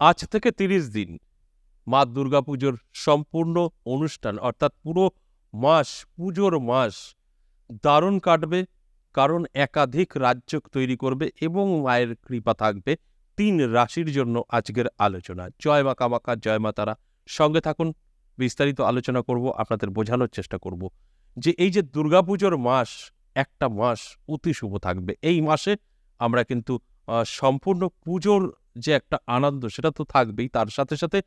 আজ থেকে ৩০ দিন মা দুর্গাপুজোর সম্পূর্ণ অনুষ্ঠান অর্থাৎ পুরো মাস, পুজোর মাস দারুণ কাটবে। কারণ একাধিক রাজ্য তৈরি করবে এবং মায়ের কৃপা থাকবে ৩ রাশির জন্য আজকের আলোচনা। জয় মা কামাখ্যা, জয় মা তারা। সঙ্গে থাকুন, বিস্তারিত আলোচনা করব, আপনাদের বোঝানোর চেষ্টা করব যে এই যে দুর্গাপুজোর মাস, একটা মাস অতি শুভ থাকবে। এই মাসে আমরা কিন্তু সম্পূর্ণ পুজোর যে একটা আনন্দ সেটা তো থাকবেই, তার সাথে সাথে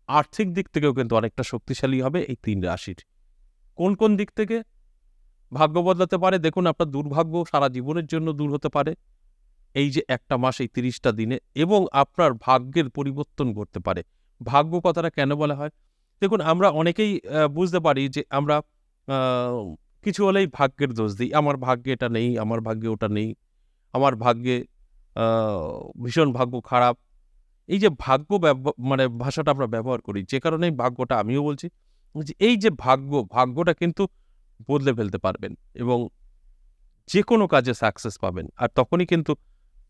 আর্থিক দিক থেকেও কিন্তু অনেকটা শক্তিশালী হবে এই ৩ রাশির। কোন কোন দিক থেকে? ভাগ্য বদলাতে পারে। দেখুন, আপনার দুর্ভাগ্য সারা জীবনের জন্য দূর হতে পারে এই যে একটা মাস, এই ৩০টা দিনে, এবং আপনার ভাগ্যের পরিবর্তন করতে পারে। ভাগ্য কথাটা কেন বলা হয়? দেখুন, আমরা অনেকেই বুঝতে পারি যে আমরা আ কিছু হলেই ভাগ্যের দোষ দিই। আমার ভাগ্যে এটা নেই, আমার ভাগ্যে ওটা নেই, আমার ভাগ্যে আ ভীষণ ভাগ্য খারাপ। এই যে ভাগ্য মানে ভাষাটা আমরা ব্যবহার করি, যে কারণেই ভাগ্যটা আমিও বলছি যে এই যে ভাগ্যটা কিন্তু বদলে ফেলতে পারবেন এবং যেকোনো কাজে সাকসেস পাবেন। আর তখনই কিন্তু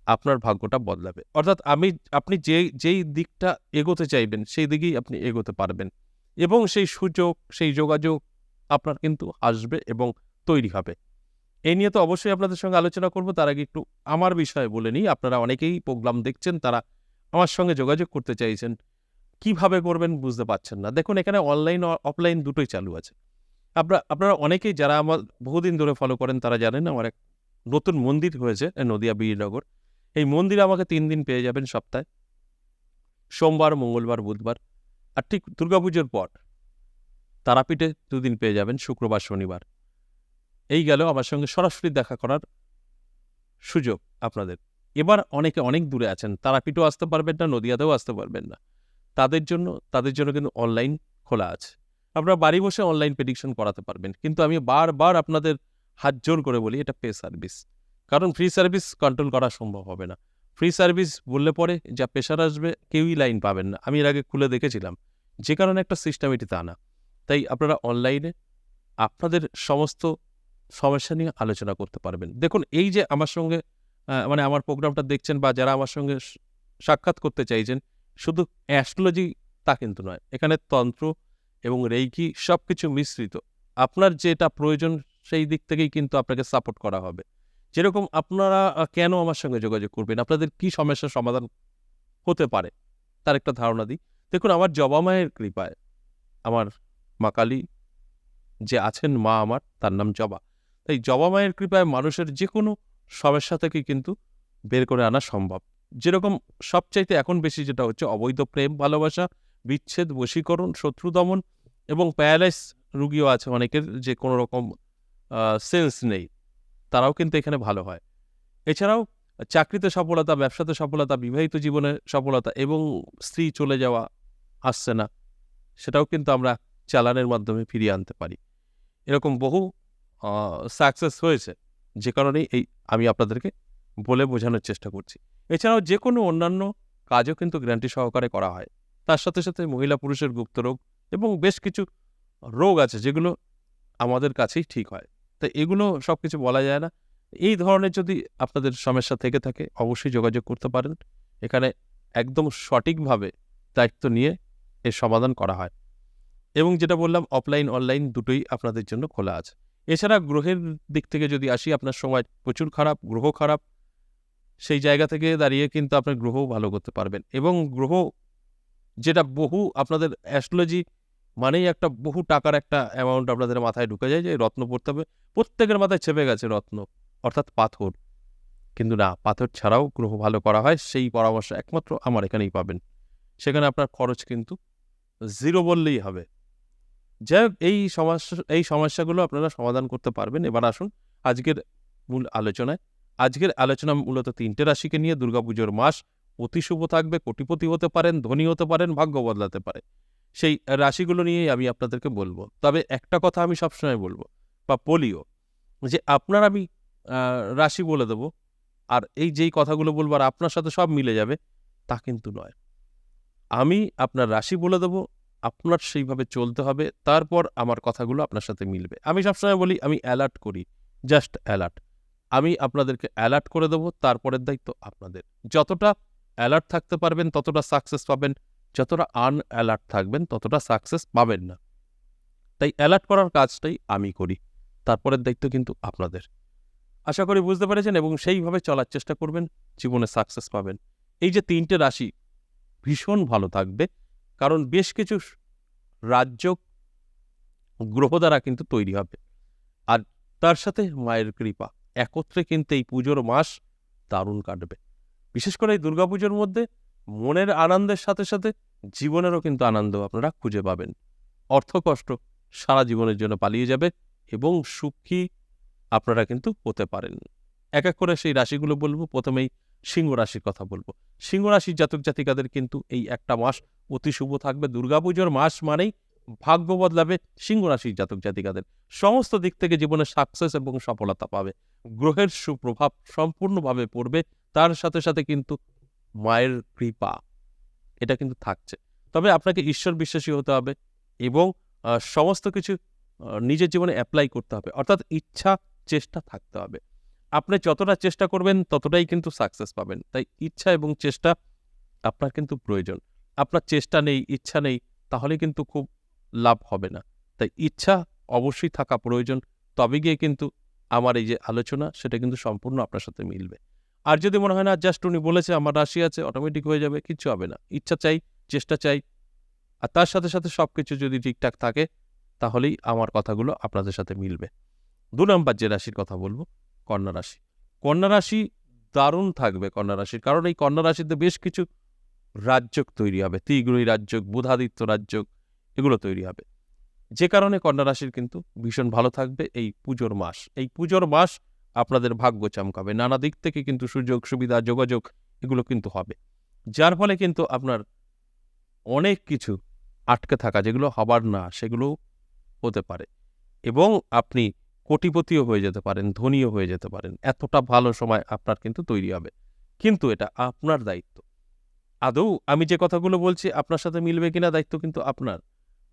আপনার ভাগ্যটা বদলাবে। অর্থাৎ আপনি যেই দিকটা এগোতে চাইবেন, সেই দিকেই আপনি এগোতে পারবেন এবং সেই সুযোগ, সেই যোগাযোগ আপনার কিন্তু আসবে এবং তৈরি হবে। এই নিয়ে তো অবশ্যই আপনাদের সঙ্গে আলোচনা করব। তার আগে একটু আমার বিষয়ে বলে নিই। আপনারা অনেকেই প্রোগ্রাম দেখছেন, তারা আমার সঙ্গে যোগাযোগ করতে চাইছেন। কিভাবে করবেন বুঝতে পারছেন না। দেখুন, এখানে অনলাইন অফলাইন দুটোই চালু আছে। আপনারা অনেকেই যারা আমার বহুদিন ধরে ফলো করেন তারা জানেন আমার এক নতুন মন্দির হয়েছে নদিয়া বীরনগর। এই মন্দিরে আমাকে ৩ দিন পেয়ে যাবেন সপ্তাহে। সোমবার, মঙ্গলবার, বুধবার। আর ঠিক দুর্গাপুজোর পর তারাপীঠে ২ দিন পেয়ে যাবেন শুক্রবার, শনিবার। এই গেল আমার সঙ্গে সরাসরি দেখা করার সুযোগ আপনাদের। এবার অনেকে অনেক দূরে আছেন। তারাপীঠেও আসতে পারবেন না, নদিয়াতেও আসতে পারবেন না। তাদের জন্য কিন্তু অনলাইন খোলা আছে। আপনারা বাড়ি বসে অনলাইন প্রেডিকশন করাতে পারবেন। কিন্তু আমি বারবার আপনাদের হাত জোড় করে বলি, এটা পে সার্ভিস। কারণ ফ্রি সার্ভিস কন্ট্রোল করা সম্ভব হবে না। ফ্রি সার্ভিস বললে পরে যা প্রেশার আসবে, কেউই লাইন পাবেন না। আমি এর আগে খুলে দেখেছিলাম। যে কারণে একটা সিস্টেম এটি তা না। তাই আপনারা অনলাইনে আপনাদের সমস্ত সমস্যা নিয়ে আলোচনা করতে পারবেন। দেখুন, এই যে আমার সঙ্গে মানে আমার প্রোগ্রামটা দেখছেন বা যারা আমার সঙ্গে সাক্ষাৎ করতে চাইছেন, শুধু অ্যাস্ট্রোলজি তা কিন্তু নয়। এখানে তন্ত্র এবং রেইকি সবকিছু মিশ্রিত। আপনার যেটা প্রয়োজন সেই দিক থেকেই কিন্তু আপনাকে সাপোর্ট করা হবে। যেরকম আপনারা কেন আমার সঙ্গে যোগাযোগ করবেন? আপনাদের কি সমস্যার সমাধান হতে পারে? তার একটা ধারণা দিই। দেখুন, আমার জবা মায়ের কৃপায়, আমার মা কালী যে আছেন, মা আমার, তার নাম জবা। তাই জবা মায়ের কৃপায় মানুষের যেকোনো সমস্যা থেকে কিন্তু বের করে আনা সম্ভব। যেরকম সবচাইতে এখন বেশি যেটা হচ্ছে অবৈধ প্রেম, ভালোবাসা, বিচ্ছেদ, বশীকরণ, শত্রু দমন এবং প্যারালাইস রোগীও আছে অনেকের, যে কোনো রকম সেন্স নেই। তারাও কিন্তু এখানে ভালো হয়। এছাড়াও চাকরিতে সফলতা, ব্যবসাতে সফলতা, বিবাহিত জীবনে সফলতা এবং স্ত্রী চলে যাওয়া, আসছে না, সেটাও কিন্তু আমরা চালানের মাধ্যমে ফিরিয়ে আনতে পারি। এরকম বহু আ সাকসেস হয়েছে। যে কারণেই আমি আপনাদেরকে বলে বোঝানোর চেষ্টা করছি। এছাড়াও যেকোনো অন্যান্য কাজও কিন্তু গ্যারান্টি সহকারে করা হয়। তার সাথে সাথে মহিলা পুরুষের গুপ্ত রোগ এবং বেশ কিছু রোগ আছে যেগুলো আমাদের কাছেই ঠিক হয়। তো এগুলো সবকিছু বলা যায় না। এই ধরনের যদি আপনাদের সমস্যা থেকে থাকে, অবশ্যই যোগাযোগ করতে পারেন। এখানে একদম সঠিকভাবে দায়িত্ব নিয়ে এর সমাধান করা হয়। এবং যেটা বললাম, অফলাইন, অনলাইন দুটোই আপনাদের জন্য খোলা আছে। এছাড়া গ্রহের দিক থেকে যদি আসি, আপনার সময় প্রচুর খারাপ, গ্রহ খারাপ, সেই জায়গা থেকে দাঁড়িয়ে কিন্তু আপনার গ্রহও ভালো করতে পারবেন। এবং গ্রহ যেটা বহু আপনাদের অ্যাস্ট্রোলজি মানেই একটা বহু টাকার একটা অ্যামাউন্ট আপনাদের মাথায় ঢুকে যায় যে রত্ন পড়তে হবে। প্রত্যেকের মাথায় চেপে গেছে রত্ন, অর্থাৎ পাথর। কিন্তু না, পাথর ছাড়াও গ্রহ ভালো করা হয়। সেই পরামর্শ একমাত্র আমার এখানেই পাবেন। সেখানে আপনার খরচ কিন্তু 0 বললেই হবে। যাই হোক, এই সমস্যাগুলো আপনারা সমাধান করতে পারবেন। এবার আসুন আজকের মূল আলোচনায়। আজকের আলোচনা মূলত ৩ টে রাশিকে নিয়ে। দুর্গাপুজোর মাস অতি শুভ থাকবে। কোটিপতি হতে পারেন, ধনী হতে পারেন, ভাগ্য বদলাতে পারে। সেই রাশিগুলো নিয়েই আমি আপনাদেরকে বলব। তবে একটা কথা আমি সবসময় বলব বা বলিও, যে আপনার আমি আ রাশি বলে দেব, আর এই যেই কথাগুলো বলব আর আপনার সাথে সব মিলে যাবে, তা কিন্তু নয়। আমি আপনার রাশি বলে দেব, আপনার সেইভাবে চলতে হবে। তারপর আমার কথাগুলো আপনার সাথে মিলবে। আমি সবসময় বলি, আমি অ্যালার্ট করি। Just alert. আমি আপনাদেরকে অ্যালার্ট করে দেব, তারপরের দায়িত্ব আপনাদের। যতটা অ্যালার্ট থাকতে পারবেন ততটা সাকসেস পাবেন, যতটা আনঅ্যালার্ট থাকবেন ততটা সাকসেস পাবেন না। তাই অ্যালার্ট করার কাজটাই আমি করি, তারপরের দায়িত্ব কিন্তু আপনাদের। আশা করি বুঝতে পেরেছেন এবং সেইভাবে চলার চেষ্টা করবেন, জীবনে সাকসেস পাবেন। এই যে 3টে রাশি ভীষণ ভালো থাকবে, কারণ বেশ কিছু রাজযোগ গ্রহ দ্বারা কিন্তু তৈরি হবে, আর তার সাথে মায়ের কৃপা একত্রে কিন্তু এই পুজোর মাস দারুণ কাটবে। বিশেষ করে এই দুর্গাপুজোর মধ্যে মনের আনন্দের সাথে সাথে জীবনেরও কিন্তু আনন্দ আপনারা খুঁজে পাবেন। অর্থকষ্ট সারা জীবনের জন্য পালিয়ে যাবে এবং সুখী আপনারা কিন্তু হতে পারেন। এক এক করে সেই রাশিগুলো বলবো। প্রথমেই সিংহ রাশির কথা বলবো। সিংহ রাশির জাতক জাতিকাদের কিন্তু এই একটা মাস অতি শুভ থাকবে। দুর্গাপুজোর মাস মানেই ভাগ্য বদলাবে সিংহ রাশির জাতক জাতিকাদের। সমস্ত দিক থেকে জীবনে সাকসেস এবং সফলতা পাবে। গ্রহের সুপ্রভাব সম্পূর্ণভাবে পড়বে, তার সাথে সাথে কিন্তু মায়ের কৃপা এটা কিন্তু থাকছে। তবে আপনাকে ঈশ্বর বিশ্বাসী হতে হবে এবং সমস্ত কিছু নিজের জীবনে অ্যাপ্লাই করতে হবে, অর্থাৎ ইচ্ছা চেষ্টা থাকতে হবে। আপনি যতটা চেষ্টা করবেন ততটাই কিন্তু সাকসেস পাবেন। তাই ইচ্ছা এবং চেষ্টা আপনার কিন্তু প্রয়োজন। আপনার চেষ্টা নেই, ইচ্ছা নেই, তাহলে কিন্তু খুব লাভ হবে না। তাই ইচ্ছা অবশ্যই থাকা প্রয়োজন, তবে গিয়ে কিন্তু আমার এই যে আলোচনা সেটা কিন্তু সম্পূর্ণ আপনার সাথে মিলবে। আর যদি মনে হয় না জাস্ট উনি বলেছে আমার রাশি আছে অটোমেটিক হয়ে যাবে, কিচ্ছু হবে না। ইচ্ছা চাই, চেষ্টা চাই, আর তার সাথে সাথে সবকিছু যদি ঠিকঠাক থাকে তাহলেই আমার কথাগুলো আপনাদের সাথে মিলবে। 2 নাম্বার যে রাশির কথা বলবো, কন্যা রাশি। কন্যা রাশি দারুণ থাকবে কন্যা রাশির, কারণ এই কন্যা রাশিতে বেশ কিছু রাজযোগ তৈরি হবে। ত্রিগ্রহী রাজযোগ, বুধাদিত্য রাজযোগ এগুলো তৈরি হবে, যে কারণে কন্যা রাশির কিন্তু ভীষণ ভালো থাকবে এই পুজোর মাস। এই পুজোর মাস আপনাদের ভাগ্য চমকাবে, নানা দিক থেকে কিন্তু সুযোগ সুবিধা যোগাযোগ এগুলো কিন্তু হবে, যার ফলে কিন্তু আপনার অনেক কিছু আটকে থাকা যেগুলো হবার না সেগুলো হতে পারে এবং আপনি কোটিপতিও হয়ে যেতে পারেন, ধনীও হয়ে যেতে পারেন। এতটা ভালো সময় আপনার কিন্তু তৈরি হবে, কিন্তু এটা আপনার দায়িত্ব। আদৌ আমি যে কথাগুলো বলছি আপনার সাথে মিলবে কিনা দায়িত্ব কিন্তু আপনার।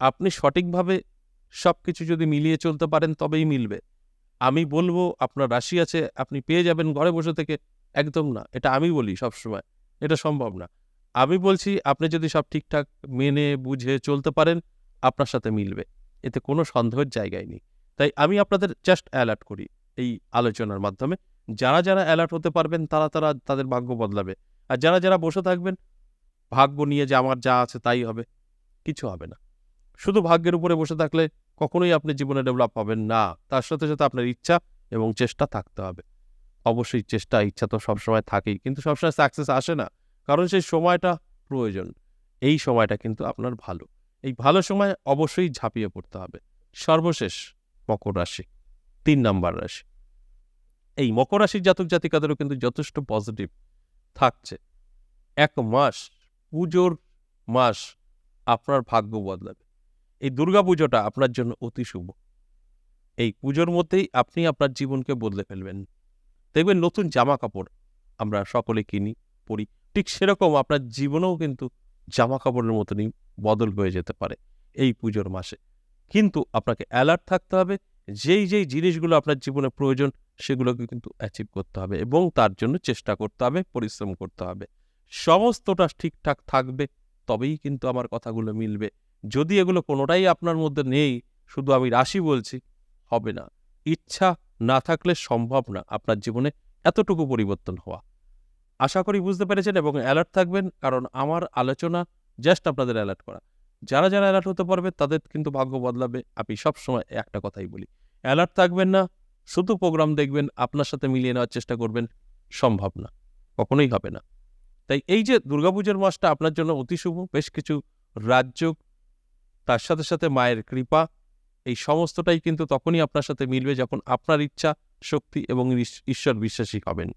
আপনি সঠিকভাবে সবকিছু যদি মিলিয়ে চলতে পারেন তবেই মিলবে। আমি বলবো আপনার রাশি আছে আপনি পেয়ে যাবেন ঘরে বসে থেকে, একদম না। এটা আমি বলি সবসময়, এটা সম্ভব না। আমি বলছি আপনি যদি সব ঠিকঠাক মেনে বুঝে চলতে পারেন আপনার সাথে মিলবে, এতে কোনো সন্দেহের জায়গায় নেই। তাই আমি আপনাদের জাস্ট অ্যালার্ট করি এই আলোচনার মাধ্যমে। যারা যারা অ্যালার্ট হতে পারবেন তারা তারা তাদের ভাগ্য বদলাবে, আর যারা যারা বসে থাকবেন ভাগ্য নিয়ে যে আমার যা আছে তাই হবে, কিছু হবে না। শুধু ভাগ্যের উপরে বসে থাকলে কখনোই আপনি জীবনে ডেভেলপ হবেন না। তার সাথে সাথে আপনার ইচ্ছা এবং চেষ্টা থাকতে হবে। অবশ্যই চেষ্টা ইচ্ছা তো সবসময় থাকেই, কিন্তু সবসময় সাকসেস আসে না, কারণ সেই সময়টা প্রয়োজন। এই সময়টা কিন্তু আপনার ভালো, এই ভালো সময় অবশ্যই ঝাঁপিয়ে পড়তে হবে। সর্বশেষ মকর রাশি, 3 নাম্বার রাশি। এই মকর রাশির জাতক জাতিকাদেরও কিন্তু যথেষ্ট পজিটিভ থাকছে। এক মাস, পুজোর মাস আপনার ভাগ্য বদলাবে। এই দুর্গাপুজোটা আপনার জন্য অতি শুভ। এই পুজোর মধ্যেই আপনি আপনার জীবনকে বদলে ফেলবেন। দেখবেন নতুন জামা কাপড় আমরা সকলে কিনি, পরি। ঠিক সেরকম আপনার জীবনেও কিন্তু জামা কাপড়ের মতনই বদল হয়ে যেতে পারে এই পুজোর মাসে। কিন্তু আপনাকে অ্যালার্ট থাকতে হবে, যেই যেই জিনিসগুলো আপনার জীবনে প্রয়োজন সেগুলোকে কিন্তু অ্যাচিভ করতে হবে এবং তার জন্য চেষ্টা করতে হবে, পরিশ্রম করতে হবে। সমস্তটা ঠিকঠাক থাকবে তবেই কিন্তু আমার কথাগুলো মিলবে। যদি এগুলো কোনোটাই আপনার মধ্যে নেই, শুধু আমি রাশি বলছি, হবে না। ইচ্ছা না থাকলে সম্ভব না আপনার জীবনে এতটুকু পরিবর্তন হওয়া। আশা করি বুঝতে পেরেছেন এবং অ্যালার্ট থাকবেন, কারণ আমার আলোচনা জাস্ট আপনাদের অ্যালার্ট করা। যারা যারা অ্যালার্ট হতে পারবে তাদের কিন্তু ভাগ্য বদলাবে। আমি সবসময় একটা কথাই বলি, অ্যালার্ট থাকবেন না, শুধু প্রোগ্রাম দেখবেন, আপনার সাথে মিলিয়ে নেওয়ার চেষ্টা করবেন, সম্ভব না, কখনোই হবে না। তাই এই যে দুর্গাপুজোর মাসটা আপনার জন্য অতি শুভ, বেশ কিছু রাজযোগ, তার সাথে সাথে মায়ের কৃপা, এই সমস্তটাই কিন্তু তখনই আপনার সাথে মিলবে যখন আপনার ইচ্ছা, শক্তি এবং ঈশ্বর বিশ্বাসী হবেন।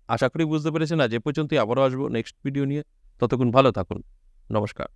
আশা করি বুঝতে পেরেছেন। আজ এ পর্যন্তই, আবারও আসবো নেক্সট ভিডিও নিয়ে। ততক্ষণ ভালো থাকুন। নমস্কার।